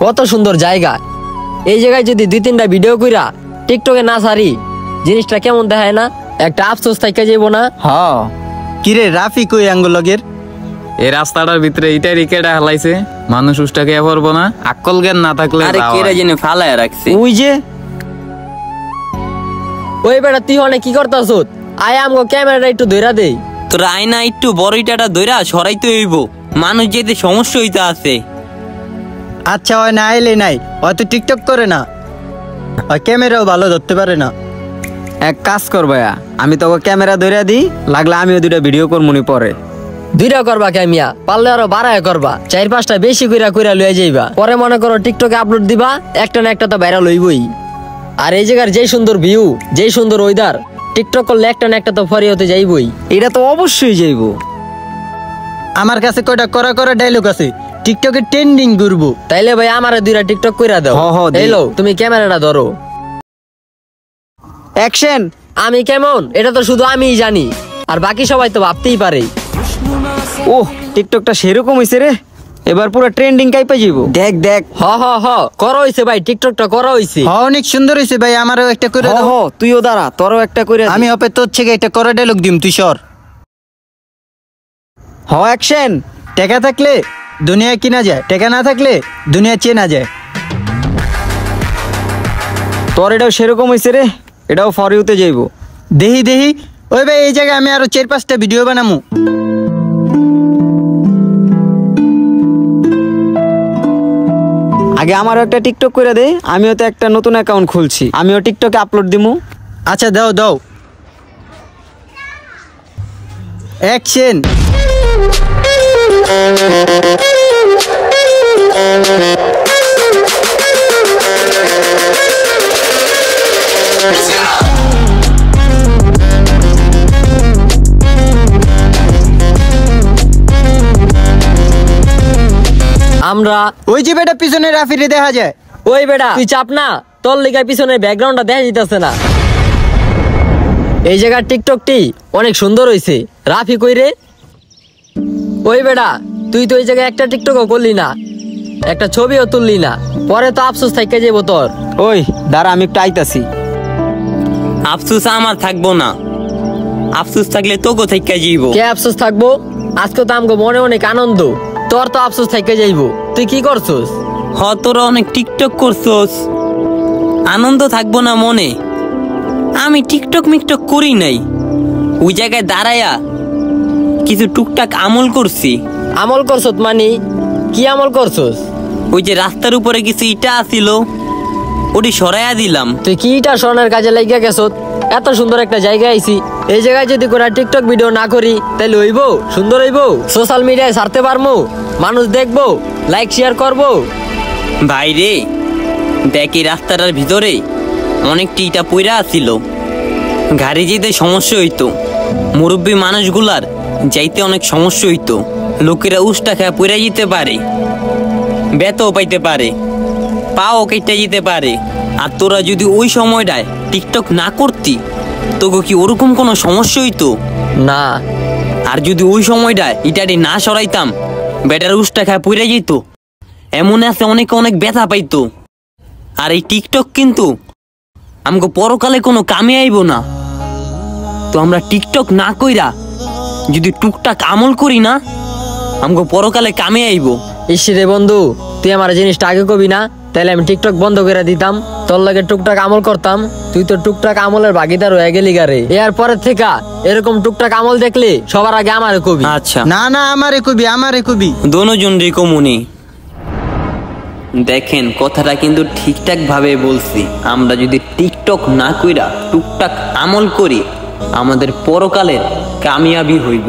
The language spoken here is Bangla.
কত সুন্দর জায়গা। এই জায়গায় যদি 2-3টা ভিডিও কইরা টিকটকে না সারি জিনিসটা কেমন দেখায় না? একটা আফসোস থাইকা যাইব না? হ্যাঁ কিরে রাফি কই আঙ্গুলগের? এই রাস্তাটার ভিতরে ইটাই রিকেটা হালাইছে, মানুষ উষ্টাকে পারবো না, আকল জ্ঞান না থাকলে আরে কেরা জেনে ফালায় রাখছে। ওই যে ওই বেটা তুই অনেক কি করতাছ? আয় আমগো ক্যামেরাটা একটু ধইরা দেই। তোর আয়না একটু বড় ইটাটা ধইরা সরাইতে হইব, মানুষ যেতে সমস্যা হইতে আছে। আচ্ছা হয় না আইলে নাই, হয়তো টিকটক করে না, ওই ক্যামেরাও ভালো ধরতে পারে না। এক কাজ কর ভাইয়া, আমি তোকে ক্যামেরা ধরে দিই, লাগলে আমিও 2টা ভিডিও করমুনি পরে। 2টা করবা ক্যামিয়া, পারলে আরো 12 করবা, 4-5টা বেশি কইরা লইয়া যাইবা। পরে মনে করো টিকটকে আপলোড দিবা, একটা না একটা তো ভাইরাল হইবই। আর এই জায়গার যেই সুন্দর ভিউ, যেই সুন্দর ওয়েদার, টিকটক করলে একটা না একটা তো ফরি হতে যাইবই। এটা তো অবশ্যই যাইবো। আমার কাছে কয়টা করা ডায়লগ আছে, টিকটকে ট্রেন্ডিং ঘুরবো। তাইলে ভাই আমারে 2টা টিকটক কইরা দাও। এই লও তুমি ক্যামেরাটা ধরো। অ্যাকশন। আমি কেমন এটা তো শুধু আমিই জানি, আর বাকি সবাই তো ভাবতেই পারে। ওহ টিকটকটা সেরকম হইছে রে, এবার পুরো ট্রেন্ডিং কাইপা যাইবো। দেখ দেখ। হ করা হইছে ভাই, টিকটকটা করা হইছে। অনেক সুন্দর হইছে ভাই, আমারও একটা করে দাও। হ তুইও দাঁড়া, তোরও একটা করে। আমি হবে তোর থেকে একটা করা ডায়লগ দিম, তুই সর। হ অ্যাকশন। টাকা থাকলে দুনিয়া কিনা যায়, টাকা না থাকলে দুনিয়া চেনা যায়। তোর এটাও সেরকম হইছে রে, এটাও ফরিউতে যাইবো। দেহি ওই ভাই এই জায়গায় আমি আরো 4-5টা ভিডিও বানামু। আগে আমারও একটা টিকটক করে দে, আমিও তো একটা নতুন অ্যাকাউন্ট খুলছি, আমিও টিকটকে আপলোড দিমু। আচ্ছা দাও অ্যাকশন। আমরা ওই যে বেটা পিছনে রাফিরে দেখা যায়। ওই বেটা তুই চাপ না, তোর লিগায় পিছনের ব্যাকগ্রাউন্ডটা দেখা যাইতাছে না। এই জায়গার টিকটকটি অনেক সুন্দর হইছে। রাফি কই রে? ওই বেটা তুই তো এই জায়গায় একটা টিকটকও করলি না, একটা ছবিও তুললি না, পরে তো আফসোস থাইকা যাইব তোর। ওই দাঁড়া, আমি একটু আইতাছি। আফসোস আমার থাকবো না, আফসোস থাকলে তোকে থাইকা যাইব। কে আফসোস থাকবো? আজকে তো আমগো মনে অনেক আনন্দ, তোর তো আফসোস থাইকা যাইব। তুই কি করছস? তোরা অনেক টিকটক করছস, আনন্দ থাকবো না মনে? আমি টিকটক মিকটক করি নাই, ওই জায়গায় দাঁড়ায়া কিছু টুকটাক আমল করছি। আমল করছস মানে কি আমল করছস? ওই যে রাস্তার উপরে কিছু ইটা আসিল, ওটি সরাইয়া দিলাম। তুই কি ইটা সরানোর কাজে লাগিয়া গেছত? এত সুন্দর একটা জায়গায় আইছি, এই জায়গায় যদি কোনো টিকটক ভিডিও না করি তাহলে হইবো? সুন্দর হইবো? সোশ্যাল মিডিয়ায় ছাড়তে পারবো, মানুষ দেখবো, লাইক শেয়ার করবো। ভাইরে দেখি রাস্তাটার ভিতরে অনেকটি ইটা পইরা আসিল, গাড়ি যেতে সমস্যা হইতো, মুরব্বী মানুষগুলার যাইতে অনেক সমস্যা হইতো, লোকেরা উষ্টা খায় পইরা যেতে পারে, ব্যথাও পাইতে পারে, পাও কেটে যেতে পারে। আর তোরা যদি ওই সময়টায় টিকটক না করতি, তোকে কি ওরকম কোনো সমস্যা হইতো না? আর যদি ওই সময়টায় ইটাটি না সরাইতাম, বেটার উষ্টা খায় পইরা যেত, এমন আছে অনেকে অনেক ব্যথা পাইতো। আর এই টিকটক কিন্তু আমাকে পরকালে কোনো কামে আইব না। তো আমরা টিকটক না কইরা যদি টুকটাক আমল করি না, আমাকে পরকালে কামে আইব। ইসরে বন্ধু, তুই আমার জিনিসটা আগে কবি না, তাহলে আমি টিকটক বন্ধ করে দিতাম, তোর লাগে টুকটাক আমল করতাম। তুই তো টুকটাক আমলের ভাগিদার হয়ে গেলি গারে। এর পরের থেকে এরকম টুকটাক আমল দেখলে সবার আগে আমারে কবি। আচ্ছা না আমারে কবি দোনোজন রিকমুনি। দেখেন কথাটা কিন্তু ঠিকঠাক ভাবে বলছি, আমরা যদি টিকটক না কইরা টুকটাক আমল করি, আমাদের পরকালের কামিয়াবি হইব।